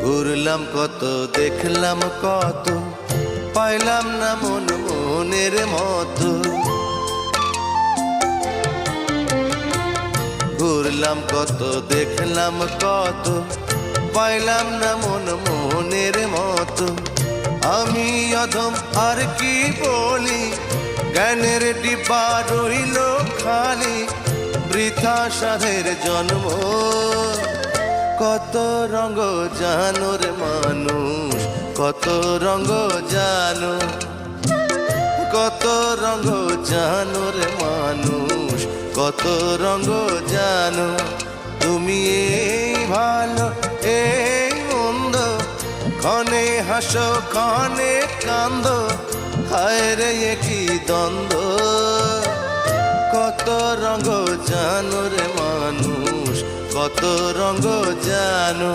ঘুরলাম কত, দেখলাম কত, পাইলাম না মন মনের মতো। ঘুরলাম কত, দেখলাম কত, পাইলাম না মন মনের মতো। আমি অধম আর কি বলি, জ্ঞানের ডিব্বা রইল খালি, বৃথা সাধের জন্ম। কত রঙ জানো রে মানুষ, কত রঙ জানো, কত রঙ জানো রে মানুষ, কত রঙ জানো। তুমি এই ভালো এই মন্দ, ক্ষণে হাসো ক্ষণে কান্দো, হায় রে কি দ্বন্দ্ব। কত রঙ জানো রে মানুষ, কত রঙ জানো।